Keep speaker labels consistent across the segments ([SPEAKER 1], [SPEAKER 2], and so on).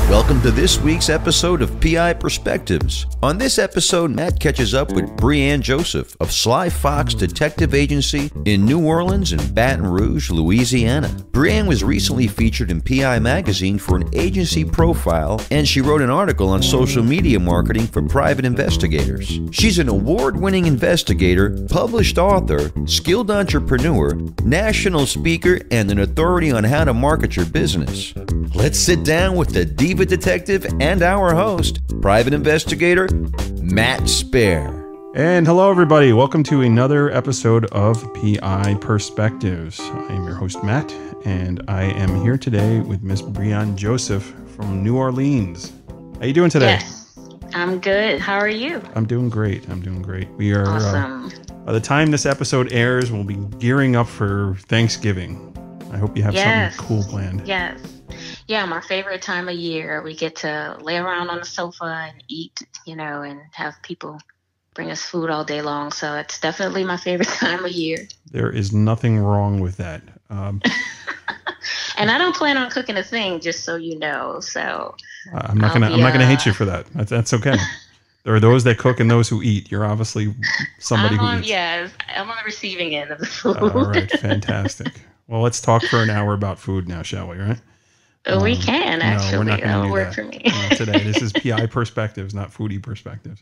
[SPEAKER 1] Welcome to this week's episode of PI Perspectives. On this episode, Matt catches up with Brianne Joseph of Sly Fox Detective Agency in New Orleans and Baton Rouge, Louisiana. Brianne was recently featured in PI Magazine for an agency profile, and she wrote an article on social media marketing for private investigators. She's an award-winning investigator, published author, skilled entrepreneur, national speaker, and an authority on how to market your business. Let's sit down with the Diva Detective and our host, private investigator, Matt Spare.
[SPEAKER 2] And hello, everybody. Welcome to another episode of PI Perspectives. I am your host, Matt, and I am here today with Miss Brianne Joseph from New Orleans. How you doing today?
[SPEAKER 3] Yes, I'm good. How are you?
[SPEAKER 2] I'm doing great. We are
[SPEAKER 3] awesome.
[SPEAKER 2] By the time this episode airs, we'll be gearing up for Thanksgiving. I hope you have something cool planned.
[SPEAKER 3] Yes. Yeah, my favorite time of year. We get to lay around on the sofa and eat, and have people bring us food all day long. So it's definitely my favorite time of year.
[SPEAKER 2] There is nothing wrong with that.
[SPEAKER 3] And I don't plan on cooking a thing, just so you know. So
[SPEAKER 2] I'm not gonna hate you for that. That's okay. There are those that cook and those who eat. You're obviously somebody who eats.
[SPEAKER 3] Yes, I'm on the receiving end of the food.
[SPEAKER 2] All right, fantastic. Well, let's talk for an hour about food now, shall we? Right?
[SPEAKER 3] We can, actually.
[SPEAKER 2] No, we're not going to do
[SPEAKER 3] work
[SPEAKER 2] that.
[SPEAKER 3] For me.
[SPEAKER 2] Not today. This is PI Perspectives, not Foodie Perspectives.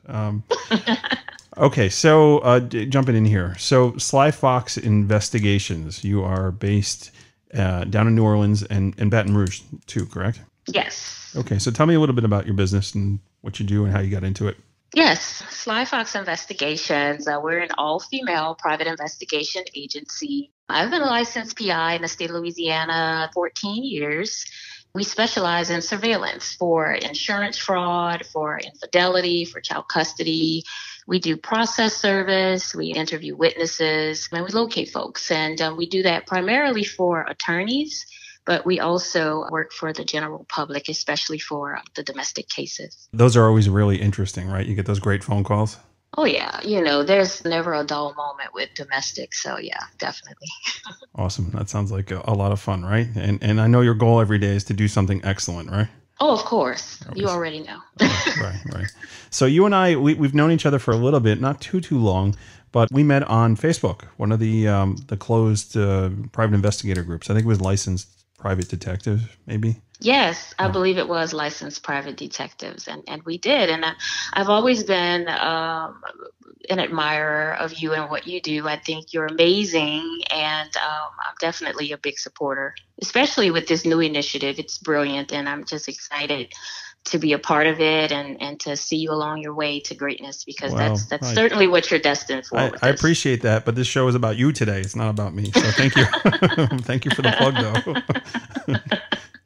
[SPEAKER 2] Okay, so jumping in here. So Sly Fox Investigations, you are based down in New Orleans and Baton Rouge too, correct?
[SPEAKER 3] Yes.
[SPEAKER 2] Okay, so tell me a little bit about your business and what you do and how you got into it.
[SPEAKER 3] Yes, Sly Fox Investigations. We're an all-female private investigation agency. I've been a licensed PI in the state of Louisiana 14 years. We specialize in surveillance for insurance fraud, for infidelity, for child custody. We do process service, we interview witnesses, and we locate folks. And we do that primarily for attorneys, but we also work for the general public, especially for the domestic cases.
[SPEAKER 2] Those are always really interesting, right? You get those great phone calls.
[SPEAKER 3] Oh, yeah. There's never a dull moment with domestic. So, yeah, definitely.
[SPEAKER 2] Awesome. That sounds like a lot of fun, right? And I know your goal every day is to do something excellent, right?
[SPEAKER 3] Oh, of course. Always. You already know.
[SPEAKER 2] Right. So you and I, we've known each other for a little bit, not too long, but we met on Facebook, one of the closed private investigator groups. I think it was Licensed Private Detectives, maybe.
[SPEAKER 3] Yes, I believe it was Licensed Private Detectives, and we did. And I've always been an admirer of you and what you do. I think you're amazing, and I'm definitely a big supporter, especially with this new initiative. It's brilliant, and I'm just excited to be a part of it and to see you along your way to greatness, because that's certainly what you're destined for.
[SPEAKER 2] I appreciate that, but this show is about you today. It's not about me. So thank you. Thank you for the plug, though.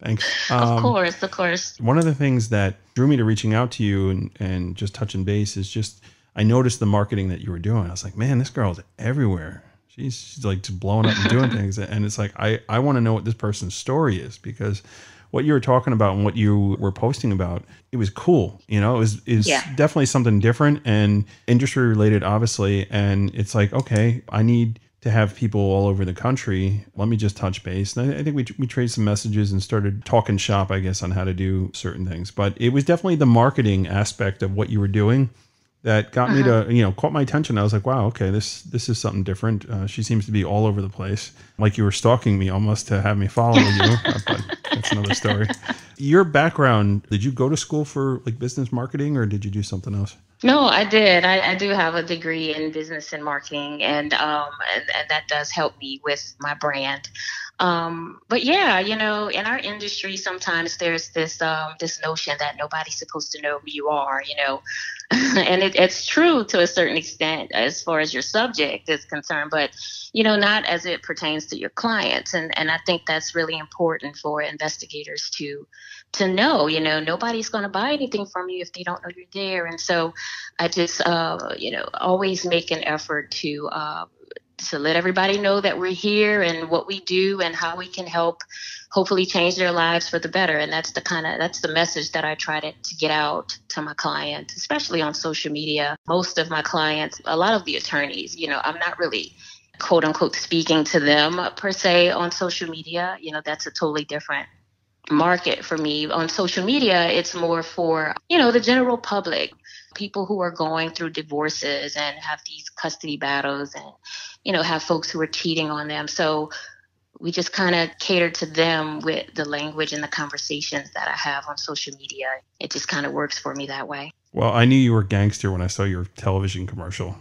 [SPEAKER 2] Thanks.
[SPEAKER 3] Of course.
[SPEAKER 2] One of the things that drew me to reaching out to you and just touching base is just, I noticed the marketing that you were doing. I was like, man, this girl's everywhere. She's like just blowing up and doing things. And it's like, I want to know what this person's story is, because what you were talking about and what you were posting about, it was cool. It was definitely something different and industry related, obviously. And it's like, okay, I need to have people all over the country. Let me just touch base. And I think we traded some messages and started talking shop, I guess, on how to do certain things. But it was definitely the marketing aspect of what you were doing that got me to, caught my attention. I was like, wow, okay, this is something different. She seems to be all over the place. Like you were stalking me almost to have me follow you. But that's another story. Your background, did you go to school for like business marketing or did you do something else?
[SPEAKER 3] No, I did. I do have a degree in business and marketing, and that does help me with my brand. But yeah, in our industry, sometimes there's this notion that nobody's supposed to know who you are, and it's true to a certain extent as far as your subject is concerned, but not as it pertains to your clients. And I think that's really important for investigators to know, nobody's going to buy anything from you if they don't know you're there. And so I just, always make an effort to let everybody know that we're here and what we do and how we can help hopefully change their lives for the better. And that's the message that I try to get out to my clients, especially on social media. Most of my clients, a lot of the attorneys, I'm not really quote unquote speaking to them per se on social media. That's a totally different market for me. On social media, it's more for, the general public, people who are going through divorces and have these custody battles and, have folks who are cheating on them. So we just kind of cater to them with the language and the conversations that I have on social media. It just kind of works for me that way.
[SPEAKER 2] Well, I knew you were gangster when I saw your television commercial.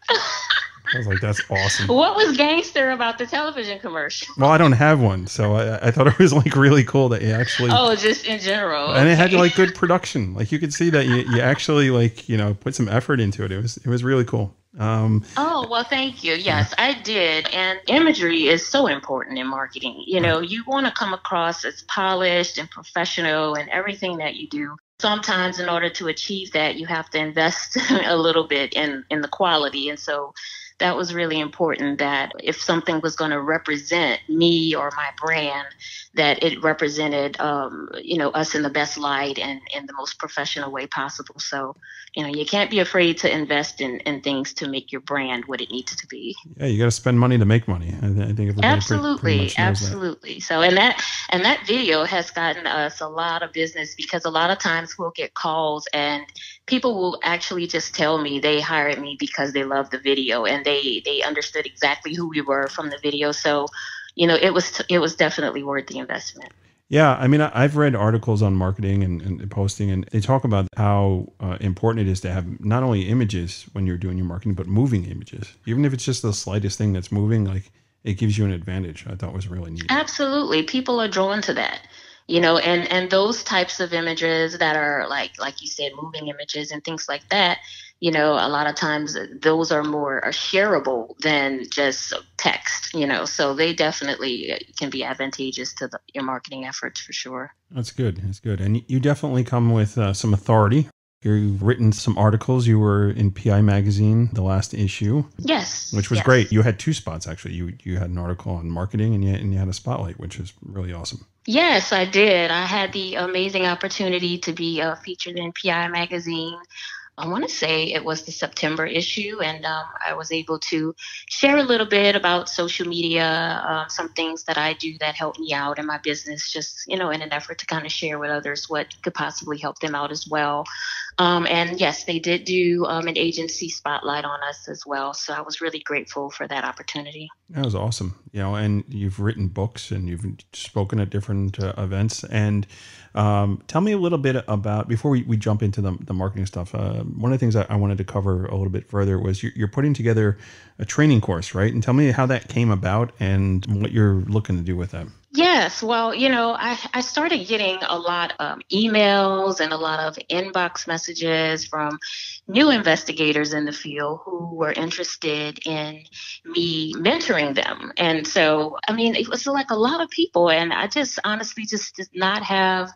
[SPEAKER 2] I was like, that's awesome.
[SPEAKER 3] What was gangster about the television commercial?
[SPEAKER 2] Well, I don't have one, so I thought it was like really cool that you actually.
[SPEAKER 3] Oh, just in general.
[SPEAKER 2] And it had like good production. Like you could see that you actually like, put some effort into it. It was really cool.
[SPEAKER 3] Oh, well, thank you. Yes, I did. And imagery is so important in marketing. You want to come across as polished and professional in everything that you do. Sometimes in order to achieve that, you have to invest a little bit in the quality. And so that was really important, that if something was going to represent me or my brand, that it represented, us in the best light and in the most professional way possible. So, you can't be afraid to invest in things to make your brand what it needs to be.
[SPEAKER 2] Yeah, you got to spend money to make money. I think everybody
[SPEAKER 3] absolutely,
[SPEAKER 2] pretty much knows
[SPEAKER 3] absolutely. That. So, and that video has gotten us a lot of business, because a lot of times we'll get calls and people will actually just tell me they hired me because they loved the video and they understood exactly who we were from the video. So, it was definitely worth the investment.
[SPEAKER 2] Yeah, I mean, I've read articles on marketing and posting, and they talk about how important it is to have not only images when you're doing your marketing, but moving images. Even if it's just the slightest thing that's moving, like it gives you an advantage. I thought was really neat.
[SPEAKER 3] Absolutely. People are drawn to that. And those types of images that are like you said, moving images and things like that, a lot of times those are more shareable than just text, so they definitely can be advantageous to your marketing efforts for sure.
[SPEAKER 2] That's good. That's good. And you definitely come with some authority. You've written some articles. You were in PI Magazine, the last issue.
[SPEAKER 3] Yes.
[SPEAKER 2] Which was
[SPEAKER 3] yes.
[SPEAKER 2] great. You had two spots, actually. You had an article on marketing and you had a spotlight, which is really awesome.
[SPEAKER 3] Yes, I did. I had the amazing opportunity to be featured in PI Magazine. I want to say it was the September issue, and I was able to share a little bit about social media, some things that I do that help me out in my business, just, in an effort to kind of share with others what could possibly help them out as well. And yes, they did do an agency spotlight on us as well. So I was really grateful for that opportunity.
[SPEAKER 2] That was awesome. And you've written books and you've spoken at different events. And tell me a little bit about, before we jump into the marketing stuff, one of the things I wanted to cover a little bit further was you're putting together a training course, right? And tell me how that came about and what you're looking to do with that.
[SPEAKER 3] Yes. Well, I started getting a lot of emails and a lot of inbox messages from new investigators in the field who were interested in me mentoring them. And so, it was like a lot of people, and I just honestly just did not have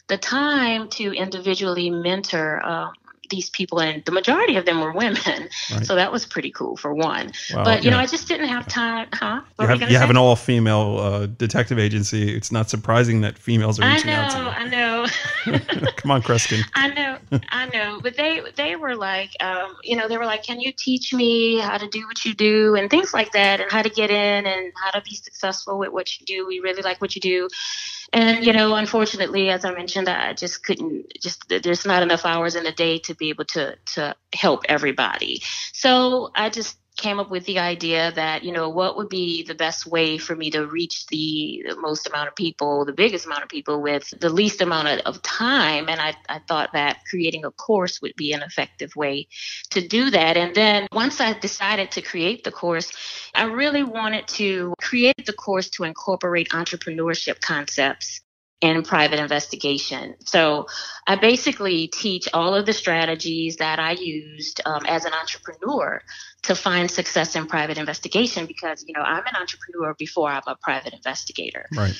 [SPEAKER 3] the time to individually mentor these people, and the majority of them were women. Right. So that was pretty cool for one. Wow, but, I just didn't have time. Huh?
[SPEAKER 2] You have an all-female detective agency. It's not surprising that females are reaching out to you.
[SPEAKER 3] I know.
[SPEAKER 2] Come on, Kreskin.
[SPEAKER 3] I know. But they were like, they were like, can you teach me how to do what you do and things like that, and how to get in and how to be successful with what you do. We really like what you do. And, unfortunately, as I mentioned, I just couldn't, there's not enough hours in the day to be able to help everybody. So I just came up with the idea that, what would be the best way for me to reach the most amount of people, the biggest amount of people with the least amount of time. And I thought that creating a course would be an effective way to do that. And then once I decided to create the course, I really wanted to create the course to incorporate entrepreneurship concepts in private investigation. So I basically teach all of the strategies that I used as an entrepreneur to find success in private investigation, because, I'm an entrepreneur before I'm a private investigator.
[SPEAKER 2] Right.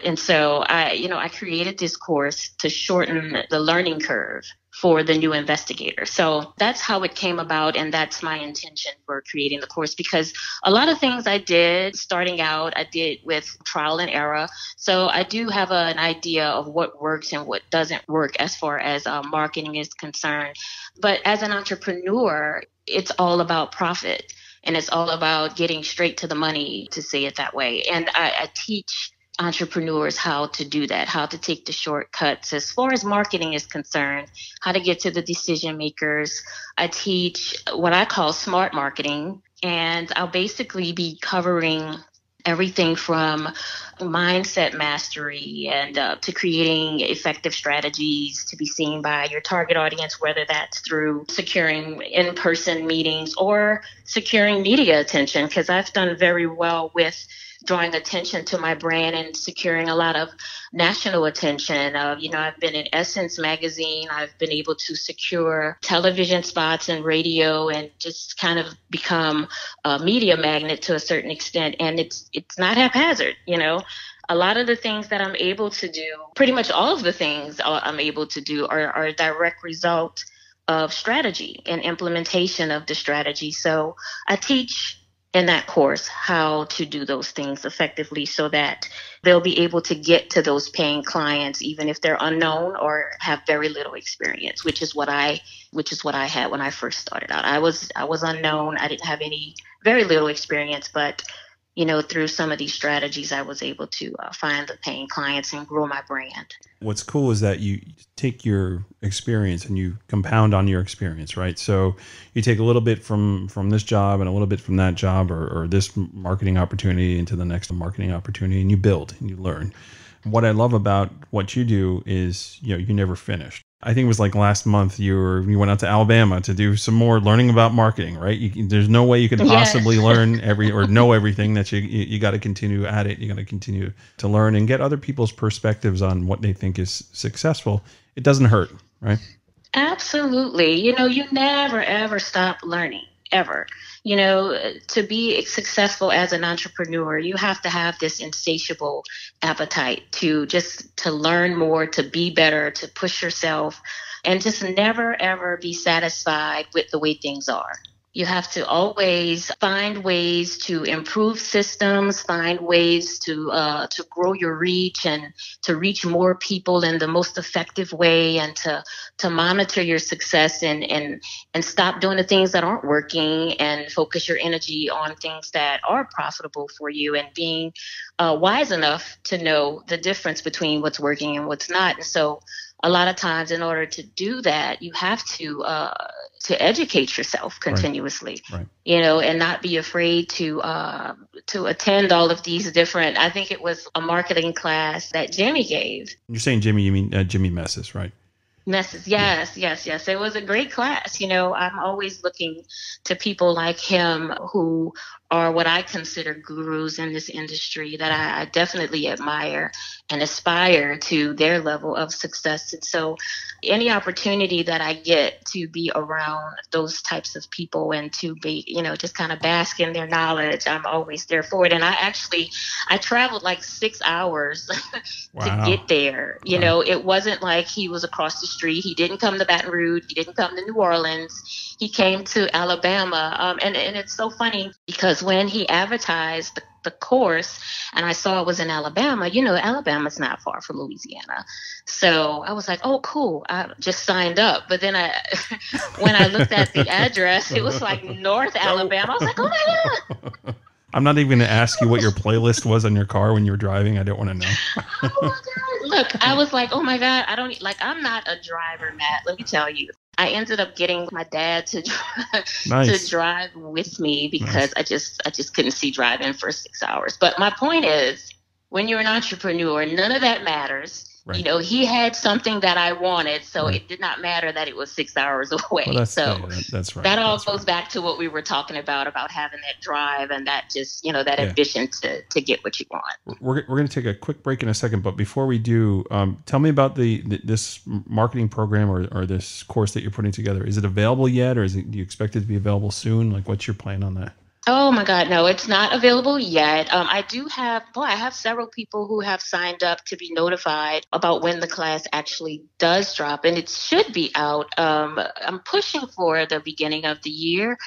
[SPEAKER 3] And so I created this course to shorten the learning curve for the new investigator. So that's how it came about. And that's my intention for creating the course, because a lot of things I did starting out, I did with trial and error. So I do have an idea of what works and what doesn't work as far as marketing is concerned. But as an entrepreneur, it's all about profit, and it's all about getting straight to the money, to say it that way. And I teach entrepreneurs how to do that, how to take the shortcuts as far as marketing is concerned, how to get to the decision makers. I teach what I call smart marketing, and I'll basically be covering everything from mindset mastery and to creating effective strategies to be seen by your target audience, whether that's through securing in-person meetings or securing media attention, because I've done very well with drawing attention to my brand and securing a lot of national attention. I've been in Essence magazine. I've been able to secure television spots and radio and just kind of become a media magnet to a certain extent. And it's not haphazard, A lot of the things that I'm able to do, pretty much all of the things I'm able to do are a direct result of strategy and implementation of the strategy. So I teach in that course how to do those things effectively so that they'll be able to get to those paying clients, even if they're unknown or have very little experience, which is what I had when I first started out. I was unknown. I didn't have very little experience, but through some of these strategies, I was able to find the paying clients and grow my brand.
[SPEAKER 2] What's cool is that you take your experience and you compound on your experience, right? So you take a little bit from this job and a little bit from that job or this marketing opportunity into the next marketing opportunity, and you build and you learn. What I love about what you do is, you never finish. I think it was like last month you went out to Alabama to do some more learning about marketing, right? There's no way you could possibly learn or know everything. That you got to continue at it. You got to continue to learn and get other people's perspectives on what they think is successful. It doesn't hurt, right?
[SPEAKER 3] Absolutely. You never ever stop learning. Ever. To be successful as an entrepreneur, you have to have this insatiable appetite to learn more, to be better, to push yourself, and just never, ever be satisfied with the way things are. You have to always find ways to improve systems, find ways to grow your reach and to reach more people in the most effective way, and to monitor your success and stop doing the things that aren't working and focus your energy on things that are profitable for you, and being wise enough to know the difference between what's working and what's not. And so a lot of times in order to do that, you have to educate yourself continuously, right. And not be afraid to attend all of these different, I think it was a marketing class that Jimmy gave.
[SPEAKER 2] You're saying Jimmy, you mean Jimmy Messes, right?
[SPEAKER 3] Messes, yes. It was a great class. I'm always looking to people like him who are what I consider gurus in this industry that I definitely admire and aspire to their level of success. And so any opportunity that I get to be around those types of people and to be, just kind of bask in their knowledge, I'm always there for it. And I traveled like 6 hours to get there. It wasn't like he was across the street. He didn't come to Baton Rouge. He didn't come to New Orleans. He came to Alabama. And it's so funny because when he advertised the course and I saw it was in Alabama, Alabama's not far from Louisiana. So I was like, oh, cool. I just signed up. But then when I looked at the address, it was like North Alabama. I was like, oh my God.
[SPEAKER 2] I'm not even going to ask you what your playlist was on your car when you were driving. I don't want to know.
[SPEAKER 3] Oh my God. Look, I was like, oh my God, I'm not a driver, Matt. Let me tell you. I ended up getting my dad to drive with me because I just couldn't see driving for 6 hours. But my point is, when you're an entrepreneur, none of that matters. Right. He had something that I wanted, so it did not matter that it was 6 hours away.
[SPEAKER 2] Well, that's right.
[SPEAKER 3] That all goes back to what we were talking about having that drive and that that ambition to get what you want.
[SPEAKER 2] We're going to take a quick break in a second, but before we do, tell me about this marketing program or this course that you're putting together. Is it available yet, or do you expect it to be available soon? Like, what's your plan on that?
[SPEAKER 3] Oh my God, no, it's not available yet. I have several people who have signed up to be notified about when the class actually does drop, and it should be out. I'm pushing for the beginning of the year,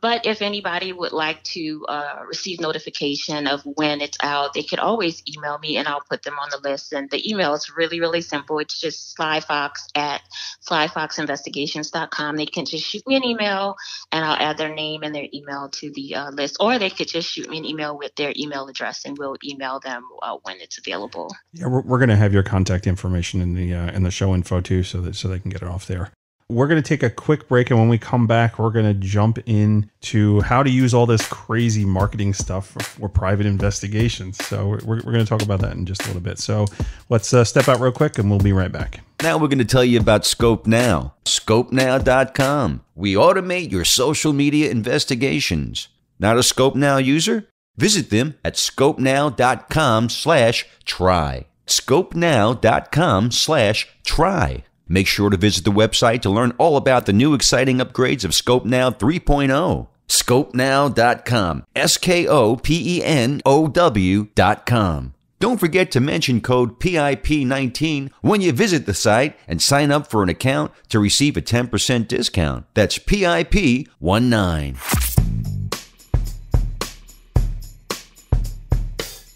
[SPEAKER 3] But if anybody would like to receive notification of when it's out, they could always email me and I'll put them on the list. And the email is really, really simple. It's just slyfox@slyfoxinvestigations.com. They can just shoot me an email and I'll add their name and their email to the list. Or they could just shoot me an email with their email address and we'll email them when it's available.
[SPEAKER 2] Yeah, we're going to have your contact information in the show info too, so they can get it off there. We're going to take a quick break, and when we come back, we're going to jump into how to use all this crazy marketing stuff for private investigations. So we're going to talk about that in just a little bit. So let's step out real quick, and we'll be right back.
[SPEAKER 1] Now we're going to tell you about Scope Now. ScopeNow.com. We automate your social media investigations. Not a Scope Now user? Visit them at ScopeNow.com/try. ScopeNow.com/try. Make sure to visit the website to learn all about the new exciting upgrades of Scope Now 3.0. ScopeNow.com. SKOPENOW.com. Don't forget to mention code PIP19 when you visit the site and sign up for an account to receive a 10% discount. That's PIP19.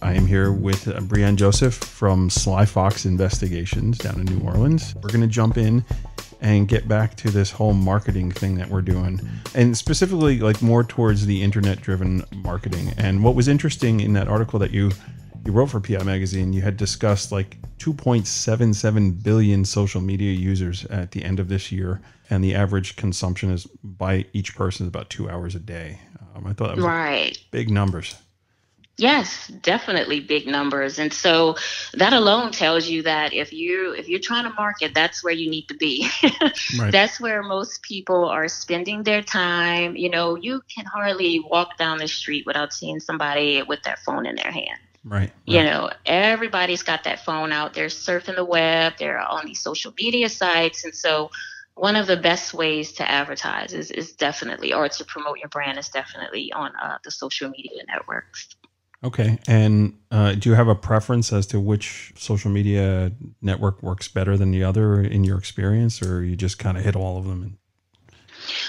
[SPEAKER 2] I am here with Brianne Joseph from Sly Fox Investigations down in New Orleans. We're going to jump in and get back to this whole marketing thing that we're doing, and specifically like more towards the internet-driven marketing. And what was interesting in that article that you wrote for PI Magazine, you had discussed like 2.77 billion social media users at the end of this year, and the average consumption is by each person is about 2 hours a day. I thought that was
[SPEAKER 3] right.
[SPEAKER 2] Big numbers.
[SPEAKER 3] Yes, definitely big numbers. And so that alone tells you that if you're trying to market, that's where you need to be.
[SPEAKER 2] Right.
[SPEAKER 3] That's where most people are spending their time. You know, you can hardly walk down the street without seeing somebody with their phone in their hand.
[SPEAKER 2] Right.
[SPEAKER 3] You know, everybody's got that phone out. They're surfing the web. They're on these social media sites. And so one of the best ways to advertise is definitely, or to promote your brand is definitely on the social media networks.
[SPEAKER 2] Okay. And do you have a preference as to which social media network works better than the other in your experience, or you just kind of hit all of them?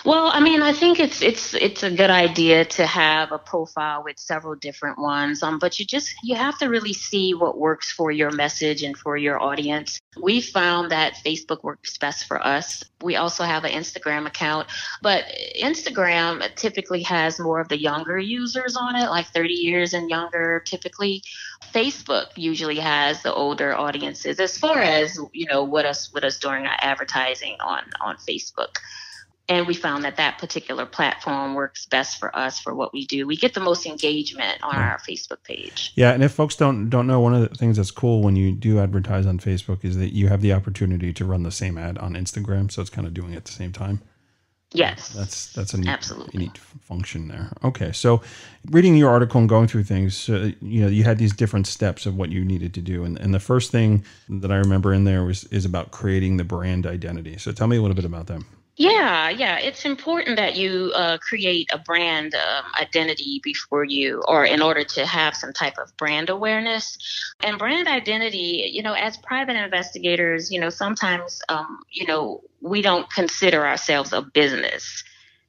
[SPEAKER 3] Well, I mean, I think it's a good idea to have a profile with several different ones, but you have to really see what works for your message and for your audience. We found that Facebook works best for us. We also have an Instagram account, but Instagram typically has more of the younger users on it, like 30 years and younger typically. Facebook usually has the older audiences as far as, you know, what us doing our advertising on Facebook. And we found that particular platform works best for us for what we do. We get the most engagement on our Facebook page.
[SPEAKER 2] Yeah, and if folks don't know, one of the things that's cool when you do advertise on Facebook is that you have the opportunity to run the same ad on Instagram, so it's kind of doing it at the same time.
[SPEAKER 3] Yes.
[SPEAKER 2] That's a neat function there. Okay, so reading your article and going through things, you had these different steps of what you needed to do, and the first thing that I remember in there is about creating the brand identity. So tell me a little bit about that.
[SPEAKER 3] Yeah. It's important that you create a brand identity before or in order to have some type of brand awareness. And brand identity, you know, as private investigators, you know, sometimes, we don't consider ourselves a business.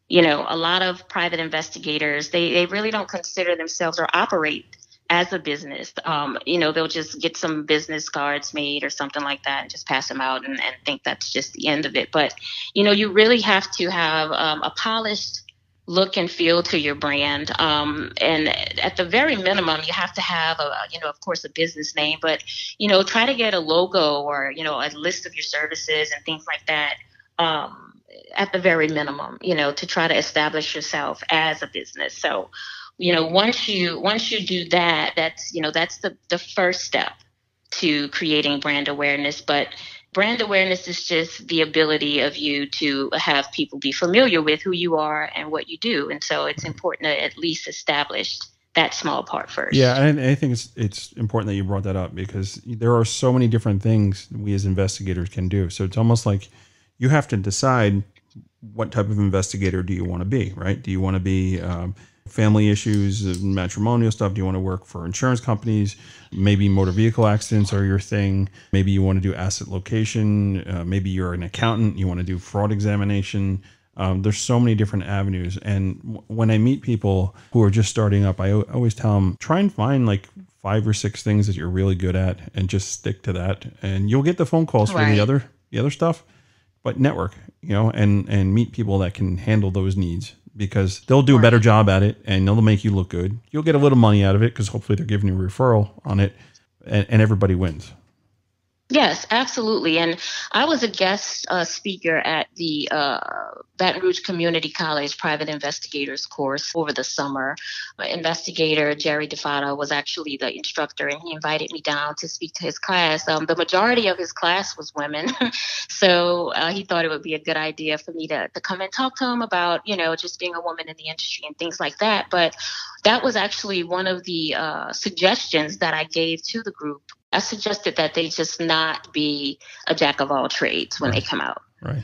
[SPEAKER 3] You know, a lot of private investigators, they really don't consider themselves or operate as a business. They'll just get some business cards made or something like that and just pass them out and think that's just the end of it. But, you know, you really have to have a polished look and feel to your brand. And at the very minimum, you have to have, of course, a business name, but, you know, try to get a logo or, you know, a list of your services and things like that. At the very minimum, you know, to try to establish yourself as a business. So, you know, once you do that, that's the first step to creating brand awareness. But brand awareness is just the ability of you to have people be familiar with who you are and what you do. And so it's important to at least establish that small part first.
[SPEAKER 2] Yeah, and I think it's important that you brought that up because there are so many different things we as investigators can do. So it's almost like you have to decide what type of investigator do you want to be, right? Do you want to be family issues, matrimonial stuff? Do you want to work for insurance companies? Maybe motor vehicle accidents are your thing. Maybe you want to do asset location. Maybe you're an accountant. You want to do fraud examination. There's so many different avenues. And when I meet people who are just starting up, I always tell them, try and find like 5 or 6 things that you're really good at and just stick to that. And you'll get the phone calls for the other stuff, but network, and meet people that can handle those needs, because they'll do a better job at it and they'll make you look good. You'll get a little money out of it because hopefully they're giving you a referral on it, and everybody wins.
[SPEAKER 3] Yes, absolutely. And I was a guest speaker at the Baton Rouge Community College Private Investigators course over the summer. Investigator Jerry DeFato was actually the instructor, and he invited me down to speak to his class. The majority of his class was women, so he thought it would be a good idea for me to come and talk to him about, just being a woman in the industry and things like that. But that was actually one of the suggestions that I gave to the group. I suggested that they just not be a jack of all trades when they come out.
[SPEAKER 2] Right.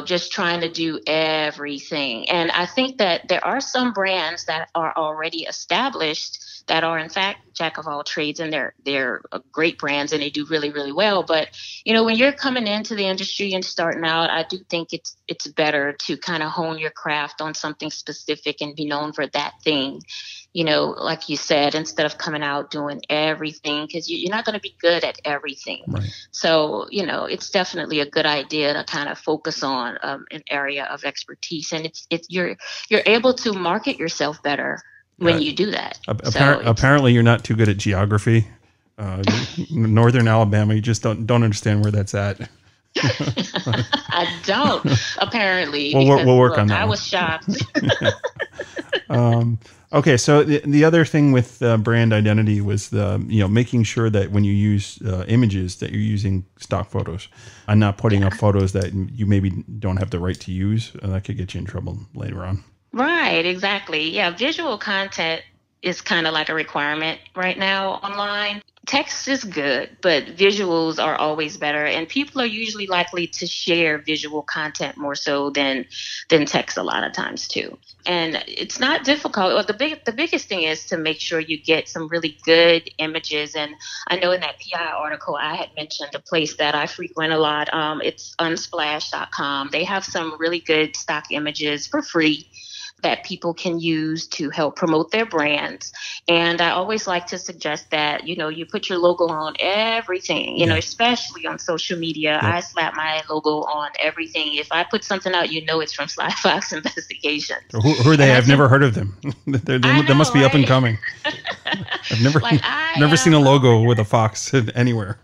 [SPEAKER 3] Just trying to do everything. And I think that there are some brands that are already established that are in fact jack of all trades, and they're great brands and they do really, really well. But, when you're coming into the industry and starting out, I do think it's better to kind of hone your craft on something specific and be known for that thing. Like you said, instead of coming out doing everything, because you're not going to be good at everything.
[SPEAKER 2] Right.
[SPEAKER 3] So, it's definitely a good idea to kind of focus on an area of expertise, and you're able to market yourself better when you do that.
[SPEAKER 2] Apparently, you're not too good at geography. Northern Alabama, you just don't understand where that's at.
[SPEAKER 3] I don't, apparently.
[SPEAKER 2] We'll work on that.
[SPEAKER 3] I was shocked.
[SPEAKER 2] Okay, so the other thing with brand identity was making sure that when you use images that you're using stock photos and not putting up photos that you maybe don't have the right to use. That could get you in trouble later on.
[SPEAKER 3] Right, exactly. Yeah, visual content is kind of like a requirement right now online. Text is good, but visuals are always better, and people are usually likely to share visual content more so than text a lot of times too. And it's not difficult. Well, the biggest thing is to make sure you get some really good images. And I know in that PI article I had mentioned a place that I frequent a lot. It's unsplash.com. They have some really good stock images for free that people can use to help promote their brands. And I always like to suggest that, you put your logo on everything, especially on social media. I slap my logo on everything. If I put something out, it's from Sly Fox Investigations.
[SPEAKER 2] Who are they? I've never heard of them. They must be up and coming. I've never seen a logo with a fox anywhere.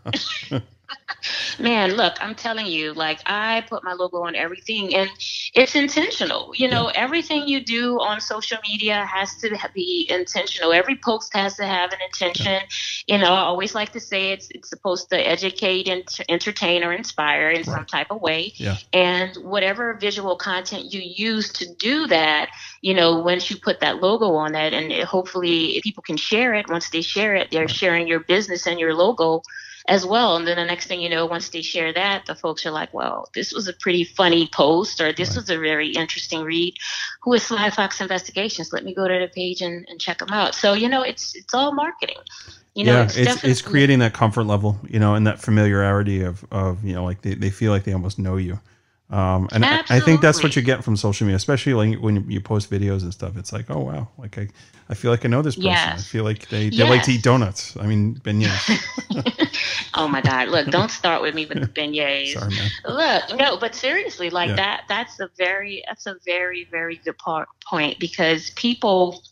[SPEAKER 3] Man, look, I'm telling you, I put my logo on everything, and it's intentional. Everything you do on social media has to be intentional. Every post has to have an intention. I always like to say it's supposed to educate and entertain or inspire in some type of way.
[SPEAKER 2] Yeah.
[SPEAKER 3] And whatever visual content you use to do that, once you put that logo on that, and hopefully people can share it. Once they share it, they're sharing your business and your logo as well. And then the next thing you know, once they share that, the folks are like, well, this was a pretty funny post, or this was a very interesting read. Who is Sly Fox Investigations? Let me go to the page and check them out. So, it's all marketing.
[SPEAKER 2] It's creating that comfort level, and that familiarity of they feel like they almost know you. And I think that's what you get from social media, especially when you post videos and stuff. It's like, oh, wow. I feel like I know this person.
[SPEAKER 3] Yes.
[SPEAKER 2] I feel like they like to eat donuts. I mean, beignets.
[SPEAKER 3] Oh my God. Look, don't start with me with the beignets.
[SPEAKER 2] Sorry, man.
[SPEAKER 3] Look, no, but seriously, that's a very, very good point, because people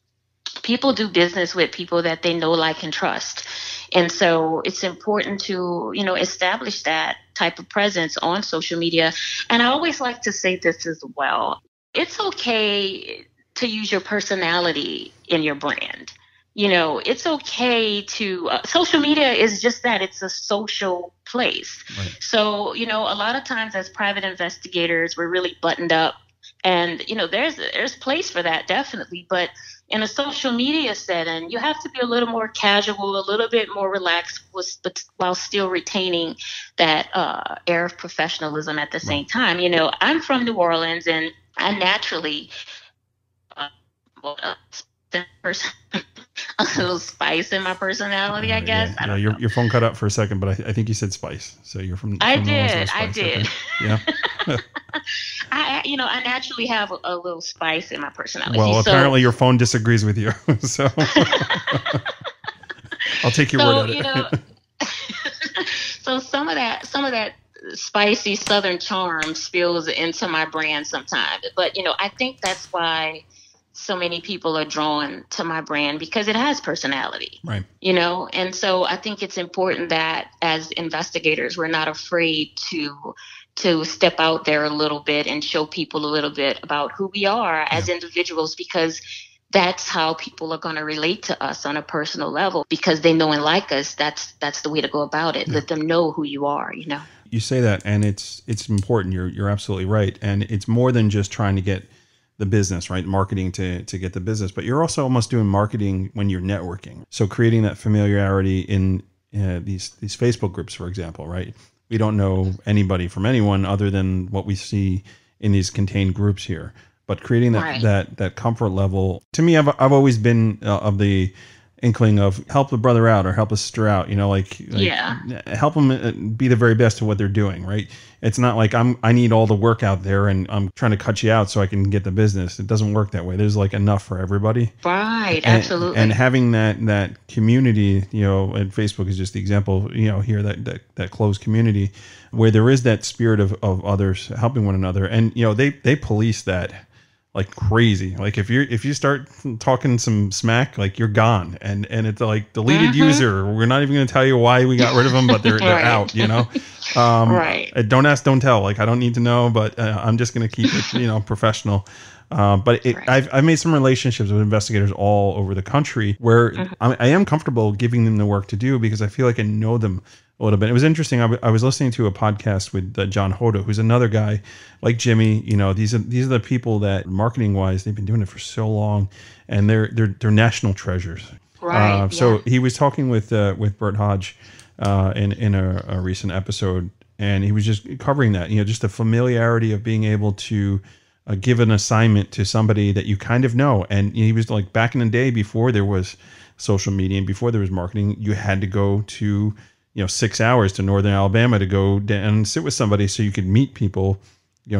[SPEAKER 3] do business with people that they know, like, and trust. And so it's important to, establish that type of presence on social media. And I always like to say this as well. It's okay to use your personality in your brand. It's okay to, social media is just that. It's a social place.
[SPEAKER 2] Right.
[SPEAKER 3] So, a lot of times as private investigators, we're really buttoned up, and, there's place for that, definitely. But in a social media setting, you have to be a little more casual, a little bit more relaxed, but while still retaining that air of professionalism at the same time. I'm from New Orleans, and I naturally person a little spice in my personality, I guess.
[SPEAKER 2] Yeah,
[SPEAKER 3] I don't know.
[SPEAKER 2] your phone cut out for a second, but I think you said spice. So you're from
[SPEAKER 3] I
[SPEAKER 2] New Orleans with
[SPEAKER 3] did. I
[SPEAKER 2] spice.
[SPEAKER 3] did.
[SPEAKER 2] Okay. Yeah.
[SPEAKER 3] I naturally have a little spice in my personality.
[SPEAKER 2] Well,
[SPEAKER 3] So,
[SPEAKER 2] apparently your phone disagrees with you. So I'll take your word at it.
[SPEAKER 3] So some of that spicy Southern charm spills into my brand sometimes. But, I think that's why so many people are drawn to my brand, because it has personality,
[SPEAKER 2] right?
[SPEAKER 3] And so I think it's important that as investigators, we're not afraid to step out there a little bit and show people a little bit about who we are as individuals, because that's how people are going to relate to us on a personal level, because they know and like us. That's the way to go about it. Let them know who you are,
[SPEAKER 2] You say that, and it's important. You're absolutely right. And it's more than just trying to get the business, right? Marketing to get the business, but you're also almost doing marketing when you're networking. So creating that familiarity in these Facebook groups, for example, right? We don't know anybody from anyone other than what we see in these contained groups here. But creating that comfort level, to me, I've always been of the inkling of help a brother out or help a sister out, help them be the very best at what they're doing, right? It's not like I need all the work out there and I'm trying to cut you out so I can get the business. It doesn't work that way. There's like enough for everybody.
[SPEAKER 3] Right, absolutely.
[SPEAKER 2] And having that community, and Facebook is just the example, here that closed community where there is that spirit of others helping one another. And, they police that like crazy. Like if you start talking some smack, like you're gone, and it's like deleted user. We're not even going to tell you why we got rid of them, but they're out. Right. Don't ask, don't tell. Like I don't need to know, but I'm just going to keep it professional. But I've made some relationships with investigators all over the country where I am comfortable giving them the work to do because I feel like I know them a little bit. It was interesting. I was listening to a podcast with John Hoda, who's another guy like Jimmy. These are the people that marketing wise, they've been doing it for so long, and they're national treasures.
[SPEAKER 3] Right.
[SPEAKER 2] So he was talking with Bert Hodge in a recent episode, and he was just covering that. Just the familiarity of being able to give an assignment to somebody that you kind of know. And he was like, back in the day before there was social media and before there was marketing, you had to go to 6 hours to Northern Alabama to go down and sit with somebody so you could meet people,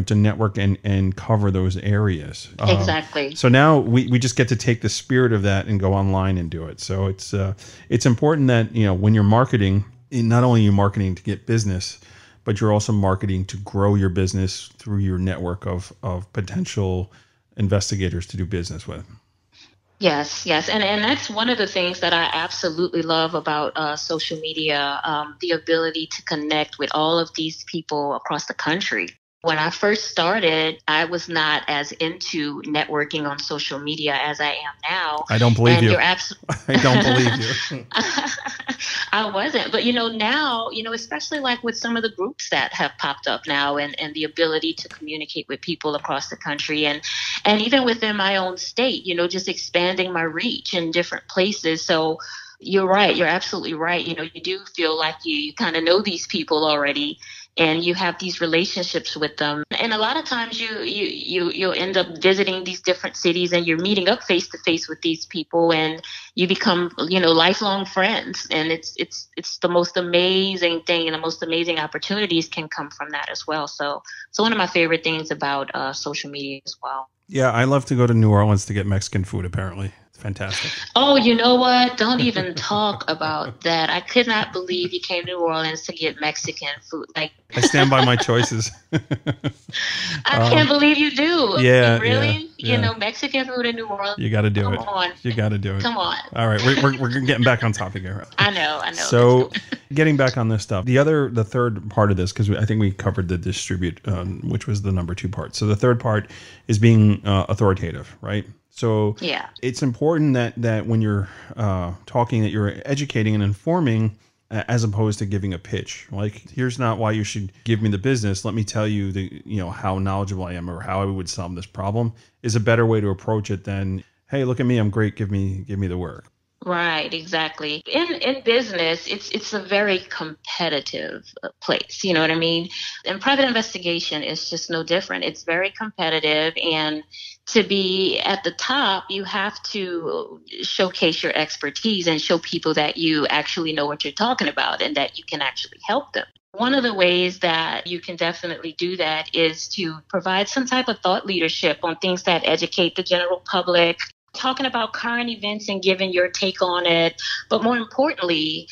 [SPEAKER 2] to network and cover those areas.
[SPEAKER 3] Exactly.
[SPEAKER 2] So now we just get to take the spirit of that and go online and do it. So it's important that, when you're marketing, not only are you marketing to get business, but you're also marketing to grow your business through your network of potential investigators to do business with.
[SPEAKER 3] Yes. And that's one of the things that I absolutely love about social media, the ability to connect with all of these people across the country. When I first started, I was not as into networking on social media as I am now.
[SPEAKER 2] I don't believe you.
[SPEAKER 3] I
[SPEAKER 2] don't believe you.
[SPEAKER 3] I wasn't. But, now, especially like with some of the groups that have popped up now and the ability to communicate with people across the country and even within my own state, just expanding my reach in different places. So you're right. You're absolutely right. You do feel like you kind of know these people already. And you have these relationships with them. And a lot of times you'll end up visiting these different cities and you're meeting up face to face with these people and you become, lifelong friends. And it's the most amazing thing, and the most amazing opportunities can come from that as well. So one of my favorite things about social media as well.
[SPEAKER 2] Yeah, I love to go to New Orleans to get Mexican food, apparently. Fantastic.
[SPEAKER 3] Oh, you know what? Don't even talk about that. I could not believe you came to New Orleans to get Mexican food. Like
[SPEAKER 2] I stand by my choices.
[SPEAKER 3] I can't believe you do.
[SPEAKER 2] Yeah,
[SPEAKER 3] really?
[SPEAKER 2] Yeah.
[SPEAKER 3] Mexican food in New Orleans.
[SPEAKER 2] You got to do it.
[SPEAKER 3] Come on.
[SPEAKER 2] You got to do it.
[SPEAKER 3] Come on.
[SPEAKER 2] All right, we're getting back on topic here.
[SPEAKER 3] I know.
[SPEAKER 2] So, getting back on this stuff, the third part of this, because I think we covered the distribute, which was the number 2 part. So the third part is being authoritative, right? So it's important that when you're talking, that you're educating and informing, as opposed to giving a pitch. Like, here's not why you should give me the business. Let me tell you how knowledgeable I am or how I would solve this problem is a better way to approach it than, hey, look at me, I'm great. Give me the work.
[SPEAKER 3] Right, exactly. In business, it's a very competitive place. You know what I mean? And private investigation is just no different. It's very competitive, and to be at the top, you have to showcase your expertise and show people that you actually know what you're talking about and that you can actually help them. One of the ways that you can definitely do that is to provide some type of thought leadership on things that educate the general public, talking about current events and giving your take on it. But more importantly,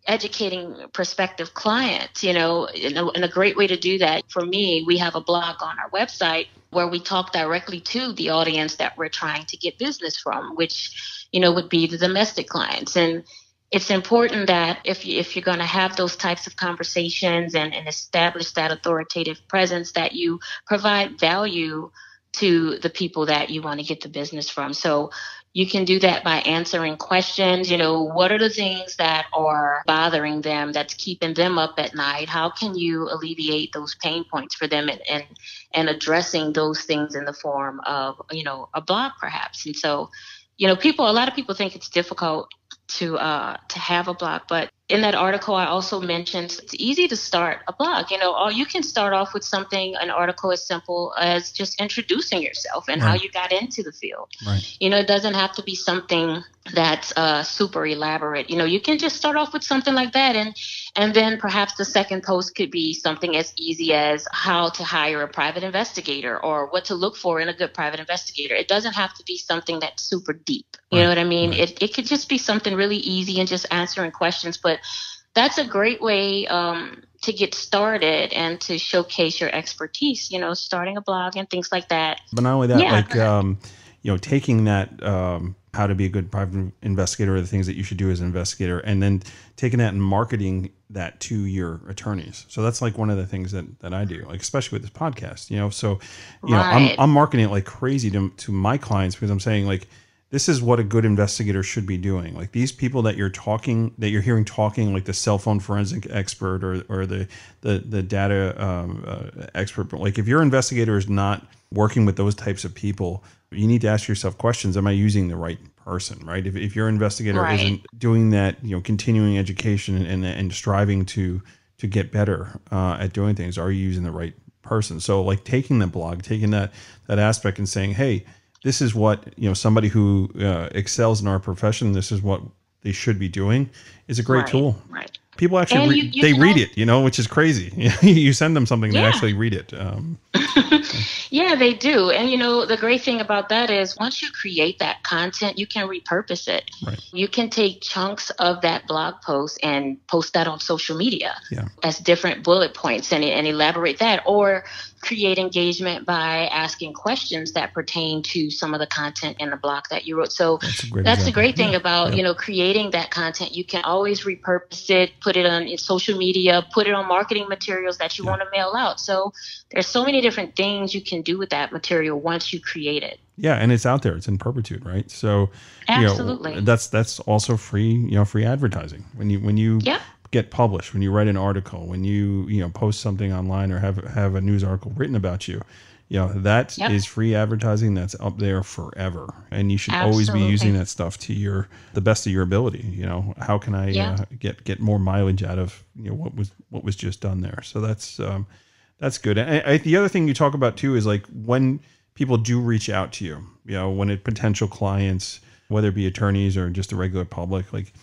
[SPEAKER 3] educating prospective clients, and a great way to do that for me, we have a blog on our website where we talk directly to the audience that we're trying to get business from, which, would be the domestic clients. And it's important that if you're going to have those types of conversations and establish that authoritative presence, that you provide value to the people that you want to get the business from. So you can do that by answering questions. What are the things that are bothering them, that's keeping them up at night? How can you alleviate those pain points for them, and addressing those things in the form of, a blog perhaps. And so, a lot of people think it's difficult to have a blog, but in that article, I also mentioned it's easy to start a blog. Or you can start off with an article as simple as just introducing yourself and how you got into the field.
[SPEAKER 2] Right.
[SPEAKER 3] It doesn't have to be something that's super elaborate. You can just start off with something like that. And then perhaps the second post could be something as easy as how to hire a private investigator or what to look for in a good private investigator. It doesn't have to be something that's super deep. You know what I mean? Right. It could just be something really easy and just answering questions. But that's a great way to get started and to showcase your expertise, starting a blog and things like that.
[SPEAKER 2] But not only that, taking that how to be a good private investigator, or the things that you should do as an investigator, and then taking that and marketing that to your attorneys. So that's like one of the things that I do, like especially with this podcast, so, I'm marketing it like crazy to my clients, because I'm saying, like, this is what a good investigator should be doing. Like, these people that you're hearing talking, like the cell phone forensic expert or the data expert. But like, if your investigator is not working with those types of people, you need to ask yourself questions. Am I using the right person, right? If your investigator isn't doing that, continuing education and striving to get better at doing things, are you using the right person? So like taking the blog, taking that aspect and saying, hey, this is what, somebody who excels in our profession, this is what they should be doing, is a great tool. Right. People actually read it, which is crazy. You send them something, they actually read it.
[SPEAKER 3] Yeah, they do. And, the great thing about that is once you create that content, you can repurpose it. Right. You can take chunks of that blog post and post that on social media as different bullet points and elaborate that, or create engagement by asking questions that pertain to some of the content in the blog that you wrote. So that's the great thing about, creating that content. You can always repurpose it, put it on social media, put it on marketing materials that you want to mail out. So there's so many different things you can do with that material once you create it.
[SPEAKER 2] Yeah, and it's out there. It's in perpetuity, right? So,
[SPEAKER 3] absolutely,
[SPEAKER 2] that's also free, free advertising. When you get published, when you write an article, when you post something online or have a news article written about you, that is free advertising. That's up there forever, and you should always be using that stuff to the best of your ability. How can I get more mileage out of what was just done there? So that's good. And the other thing you talk about too is like when people do reach out to you, when potential clients, whether it be attorneys or just the regular public, like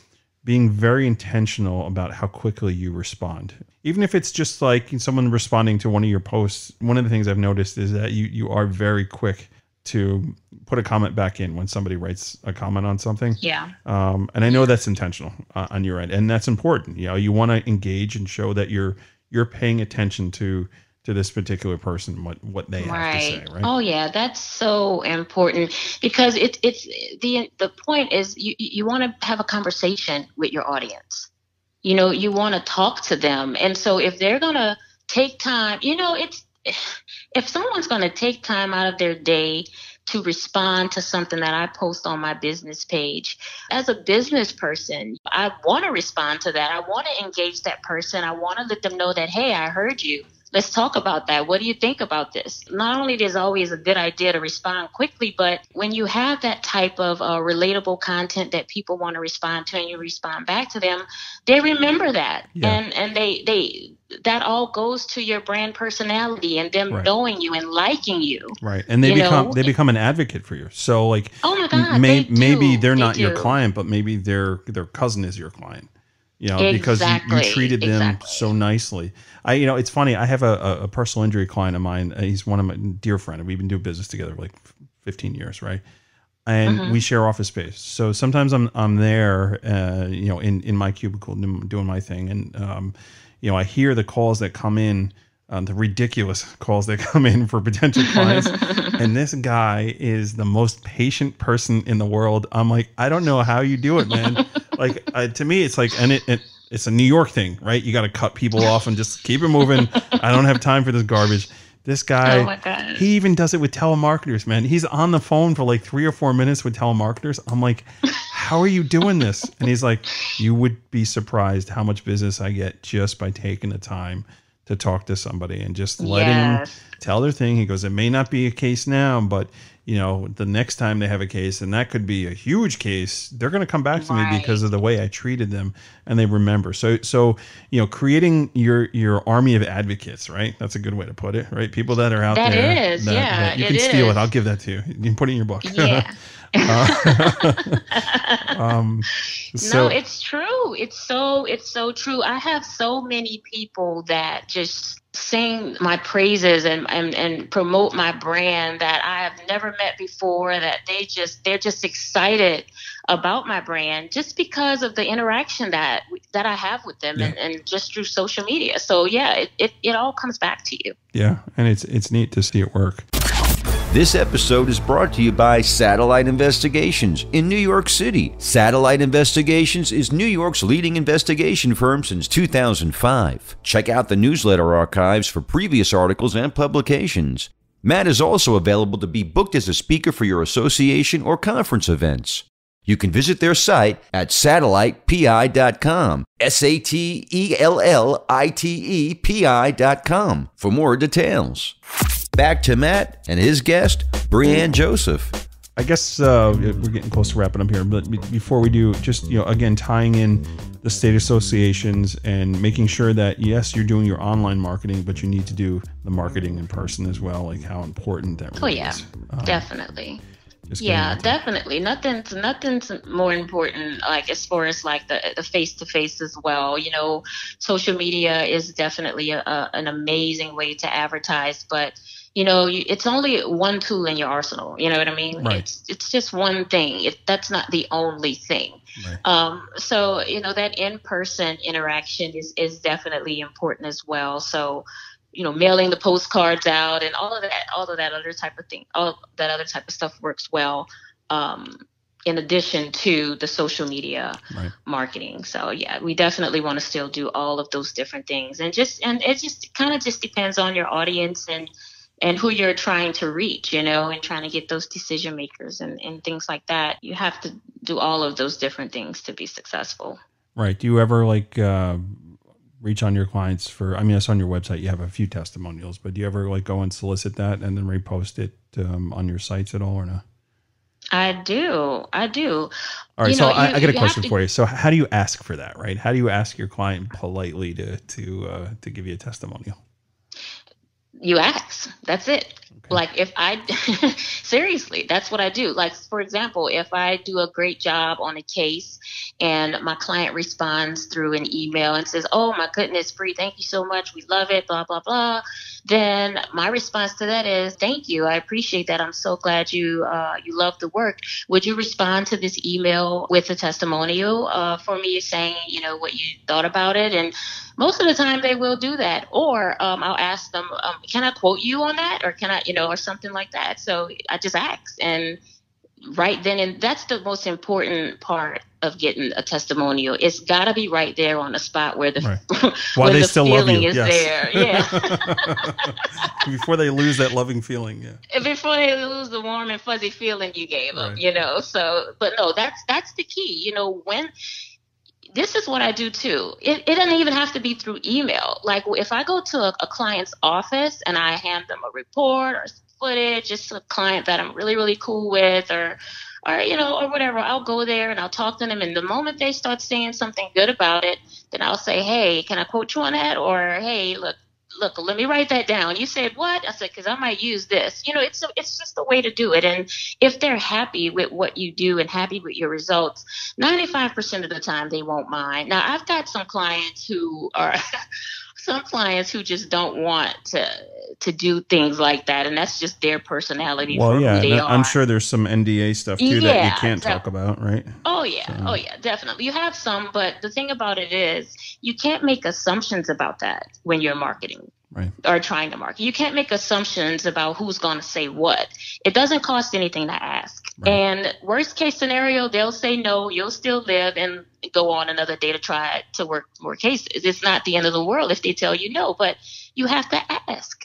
[SPEAKER 2] being very intentional about how quickly you respond. Even if it's just like someone responding to one of your posts, one of the things I've noticed is that you are very quick to put a comment back in when somebody writes a comment on something.
[SPEAKER 3] Yeah.
[SPEAKER 2] And I know that's intentional on your end, and that's important. You want to engage and show that you're paying attention to this particular person, what they have to say, right?
[SPEAKER 3] Oh yeah, that's so important, because it's the point is you want to have a conversation with your audience. You want to talk to them, and so if they're gonna take time, if someone's gonna take time out of their day to respond to something that I post on my business page, as a business person, I want to respond to that. I want to engage that person. I want to let them know that, hey, I heard you. Let's talk about that. What do you think about this? Not only is it always a good idea to respond quickly, but when you have that type of relatable content that people want to respond to and you respond back to them, they remember that. Yeah. And that all goes to your brand personality and them knowing you and liking you.
[SPEAKER 2] Right. And they become an advocate for you. So like,
[SPEAKER 3] oh my God,
[SPEAKER 2] maybe they're not your client, but maybe their cousin is your client, because you treated them so nicely. It's funny. I have a personal injury client of mine. He's one of my dear friend. We've been doing business together like 15 years. Right. And we share office space. So sometimes I'm there, in my cubicle doing my thing. And, I hear the calls that come in, the ridiculous calls that come in for potential clients. And this guy is the most patient person in the world. I'm like, I don't know how you do it, man. Like, to me, it's like, and it's a New York thing, right? You got to cut people off and just keep it moving. I don't have time for this garbage. This guy,
[SPEAKER 3] oh my God,
[SPEAKER 2] he even does it with telemarketers, man. He's on the phone for like 3 or 4 minutes with telemarketers. I'm like, how are you doing this? And he's like, you would be surprised how much business I get just by taking the time to talk to somebody and just letting them tell their thing. He goes, it may not be a case now, but the next time they have a case, and that could be a huge case, they're going to come back to me because of the way I treated them, and they remember. So creating your army of advocates, right? That's a good way to put it, right? People that are out there. That you can steal it. I'll give that to you. You can put it in your book.
[SPEAKER 3] Yeah. No, it's true. It's so true. I have so many people that just sing my praises and promote my brand that I have never met before, that they're just excited about my brand just because of the interaction that I have with them and just through social media. So it all comes back to you. Yeah.
[SPEAKER 2] And it's neat to see it work.
[SPEAKER 1] This episode is brought to you by Satellite Investigations in New York City. Satellite Investigations is New York's leading investigation firm since 2005. Check out the newsletter archives for previous articles and publications. Matt is also available to be booked as a speaker for your association or conference events. You can visit their site at satellitepi.com, SATELLITEPI.com for more details. Back to Matt and his guest, Brianne Joseph.
[SPEAKER 2] I guess we're getting close to wrapping up here, but before we do, just again tying in the state associations and making sure that yes, you're doing your online marketing, but you need to do the marketing in person as well. Like how important that really is.
[SPEAKER 3] Definitely. Definitely. Nothing's more important, like as far as like the face-to-face as well. Social media is definitely an amazing way to advertise, but it's only one tool in your arsenal. You know what I mean?
[SPEAKER 2] Right.
[SPEAKER 3] It's just one thing. That's not the only thing.
[SPEAKER 2] Right.
[SPEAKER 3] So that in-person interaction is definitely important as well. So mailing the postcards out and all of that other type of thing, all that other type of stuff works well. In addition to the social media marketing. So we definitely want to still do all of those different things, and it just kind of just depends on your audience and who you're trying to reach, and trying to get those decision makers and things like that. You have to do all of those different things to be successful.
[SPEAKER 2] Right. Do you ever reach on your clients it's on your website, you have a few testimonials, but do you ever go and solicit that and then repost it on your sites at all or not?
[SPEAKER 3] I do. All
[SPEAKER 2] right. So I got a question for you. So how do you ask for that, right? How do you ask your client politely to give you a testimonial?
[SPEAKER 3] You ask. That's it. Okay. Like if seriously, that's what I do. Like, for example, if I do a great job on a case and my client responds through an email and says, oh my goodness, Bree, thank you so much. We love it, blah, blah, blah. Then my response to that is, thank you. I appreciate that. I'm so glad you love the work. Would you respond to this email with a testimonial for me saying, what you thought about it? And most of the time they will do that. Or I'll ask them, can I quote you on that? Or can I, or something like that. So I just ask. And right then, and that's the most important part of getting a testimonial. It's got to be right there on the spot where the
[SPEAKER 2] where
[SPEAKER 3] the
[SPEAKER 2] still
[SPEAKER 3] feeling
[SPEAKER 2] love you.
[SPEAKER 3] is
[SPEAKER 2] Yes.
[SPEAKER 3] there. Yeah.
[SPEAKER 2] Before they lose that loving feeling. Yeah.
[SPEAKER 3] Before they lose the warm and fuzzy feeling you gave them. So, but no, that's the key. When this is what I do too. It doesn't even have to be through email. Like if I go to a client's office and I hand them a report or footage, just a client that I'm really, really cool with, or or, or whatever. I'll go there and I'll talk to them. And the moment they start saying something good about it, then I'll say, hey, can I quote you on that? Or, hey, look, let me write that down. You said what? I said, because I might use this. It's just a way to do it. And if they're happy with what you do and happy with your results, 95% of the time they won't mind. Now, I've got some clients who just don't want to do things like that, and that's just their personality for who they are.
[SPEAKER 2] I'm sure there's some NDA stuff too that you can't talk about, right?
[SPEAKER 3] Oh yeah, definitely. You have some, but the thing about it is you can't make assumptions about that when you're marketing.
[SPEAKER 2] Right.
[SPEAKER 3] Or trying to market. You can't make assumptions about who's going to say what. It doesn't cost anything to ask. Right. And worst case scenario, they'll say no, you'll still live and go on another day to try to work more cases. It's not the end of the world if they tell you no, but you have to ask.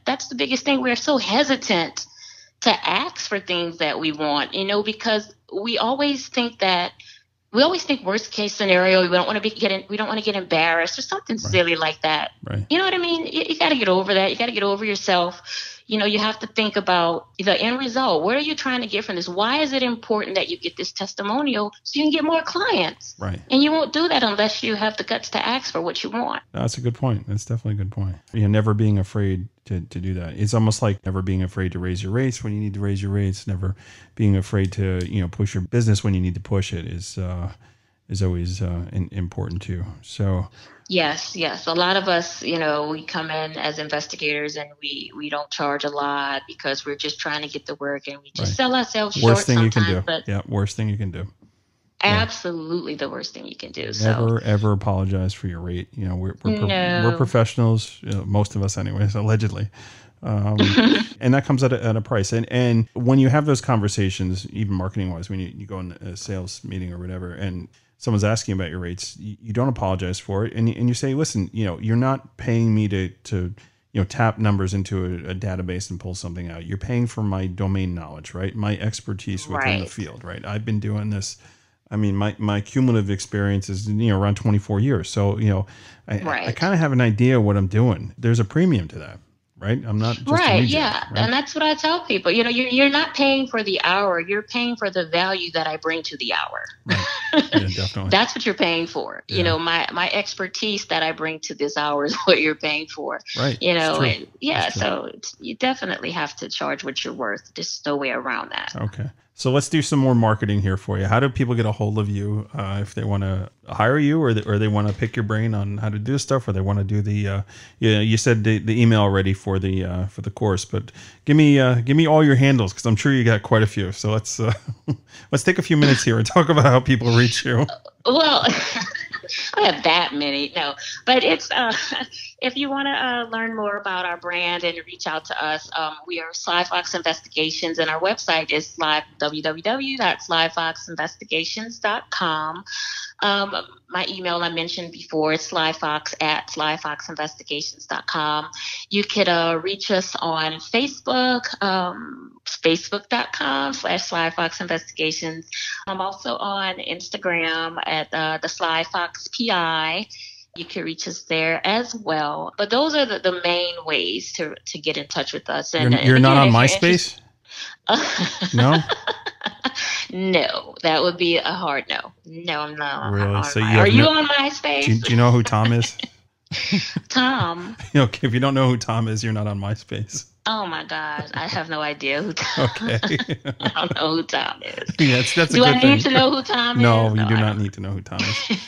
[SPEAKER 3] That's the biggest thing. We're so hesitant to ask for things that we want, because we always think worst case scenario. We don't want to get embarrassed or something silly like that.
[SPEAKER 2] Right.
[SPEAKER 3] You know what I mean? You got to get over that. You got to get over yourself. You have to think about the end result. What are you trying to get from this? Why is it important that you get this testimonial so you can get more clients?
[SPEAKER 2] Right.
[SPEAKER 3] And you won't do that unless you have the guts to ask for what you want.
[SPEAKER 2] That's a good point. That's definitely a good point. Never being afraid to do that. It's almost like never being afraid to raise your rates when you need to raise your rates. Never being afraid to push your business when you need to push it is always important too. So.
[SPEAKER 3] Yes. A lot of us, we come in as investigators and we don't charge a lot because we're just trying to get the work and we just sell ourselves short
[SPEAKER 2] sometimes. Worst thing you can do. Worst thing you can do.
[SPEAKER 3] Absolutely the worst thing you can do.
[SPEAKER 2] Never ever apologize for your rate. We're professionals, most of us anyways, allegedly. And that comes at a price. And when you have those conversations, even marketing wise, when you go in a sales meeting or whatever, and someone's asking about your rates, you don't apologize for it. And you say, listen, you're not paying me to tap numbers into a database and pull something out. You're paying for my domain knowledge, right? My expertise within the field, right? I've been doing this. I mean, my cumulative experience is, around 24 years. So, I kind of have an idea what I'm doing. There's a premium to that. Right. I'm not just
[SPEAKER 3] right. Yeah. Right? And that's what I tell people. You're not paying for the hour. You're paying for the value that I bring to the hour. Right. Yeah, definitely. That's what you're paying for. Yeah. My expertise that I bring to this hour is what you're paying for.
[SPEAKER 2] Right.
[SPEAKER 3] So you definitely have to charge what you're worth. There's no way around that.
[SPEAKER 2] Okay. So let's do some more marketing here for you. How do people get a hold of you if they want to hire you, or they want to pick your brain on how to do stuff, or they want to do the you said the email already for the course, but give me all your handles because I'm sure you got quite a few. So let's take a few minutes here and talk about how people reach you.
[SPEAKER 3] Well, I have that many. No, but it's if you want to learn more about our brand and reach out to us, we are Sly Fox Investigations, and our website is www.slyfoxinvestigations.com. My email I mentioned before is slyfox@slyfoxinvestigations.com. You could reach us on Facebook, facebook.com/slyfoxinvestigations. I'm also on Instagram at the Sly Fox PI. You can reach us there as well. But those are the main ways to get in touch with us. And
[SPEAKER 2] you're not on MySpace? No?
[SPEAKER 3] No, that would be a hard no. No, I'm not.
[SPEAKER 2] Really? So
[SPEAKER 3] are you on MySpace?
[SPEAKER 2] Do you know who Tom is?
[SPEAKER 3] Tom?
[SPEAKER 2] Okay, if you don't know who Tom is, you're not on MySpace.
[SPEAKER 3] Oh my gosh, I have no idea who Tom is.
[SPEAKER 2] Okay.
[SPEAKER 3] I don't know who Tom is.
[SPEAKER 2] Yeah, that's a good thing.
[SPEAKER 3] Do I need to know who Tom is?
[SPEAKER 2] No, you do not need to know who Tom is.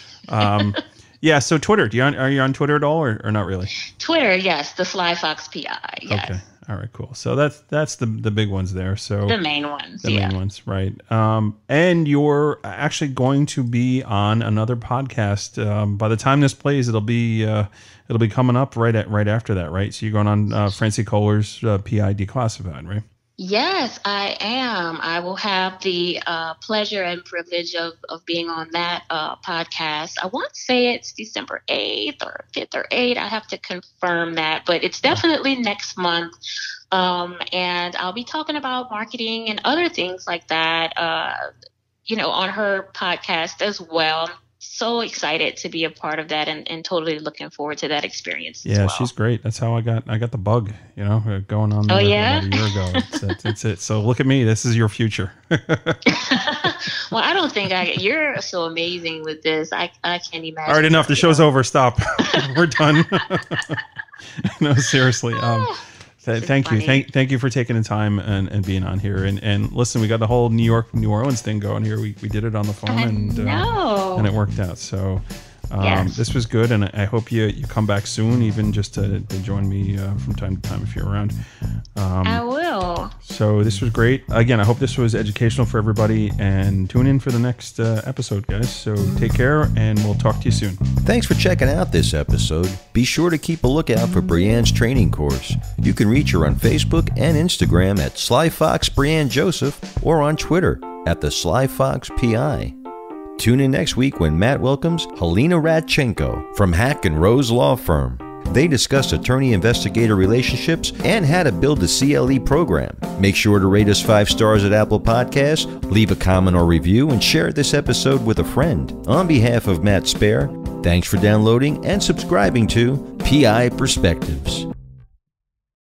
[SPEAKER 2] Yeah, so Twitter. Are you on Twitter at all, or not really?
[SPEAKER 3] Twitter, yes, the Sly Fox PI. Yes.
[SPEAKER 2] Okay. All right, cool. So that's the big ones there. So
[SPEAKER 3] the main ones.
[SPEAKER 2] The main ones, right? And you're actually going to be on another podcast. By the time this plays, it'll be coming up right after that, right? So you're going on Francie Kohler's PI Declassified, right?
[SPEAKER 3] Yes, I am. I will have the pleasure and privilege of being on that podcast. I want to say it's December 8th or 5th or 8th. I have to confirm that, but it's definitely next month. And I'll be talking about marketing and other things like that, on her podcast as well. so excited to be a part of that, and totally looking forward to that experience.
[SPEAKER 2] Yeah,
[SPEAKER 3] as well.
[SPEAKER 2] she's great. That's how I got the bug, going on there
[SPEAKER 3] Oh, yeah?
[SPEAKER 2] about a year ago. It's it. So look at me. This is your future.
[SPEAKER 3] Well, I don't think you're so amazing with this. I can't imagine.
[SPEAKER 2] All right, enough. The show's over. Stop. We're done. No, seriously. Thank you. Thank you for taking the time and being on here. And listen, we got the whole New Orleans thing going here. We did it on the phone and it worked out. So
[SPEAKER 3] Yes.
[SPEAKER 2] this was good, and I hope you come back soon, even just to join me from time to time if you're around.
[SPEAKER 3] I will.
[SPEAKER 2] So this was great. Again, I hope this was educational for everybody, and tune in for the next episode, guys. So take care, and we'll talk to you soon.
[SPEAKER 1] Thanks for checking out this episode. Be sure to keep a lookout for Brianne's training course. You can reach her on Facebook and Instagram at Sly Fox Brianne Joseph, or on Twitter at the Sly Fox PI. Tune in next week when Matt welcomes Helena Radchenko from Hack and Rose Law Firm. They discuss attorney-investigator relationships and how to build a CLE program. Make sure to rate us 5 stars at Apple Podcasts, leave a comment or review, and share this episode with a friend. On behalf of Matt Spare, thanks for downloading and subscribing to PI Perspectives.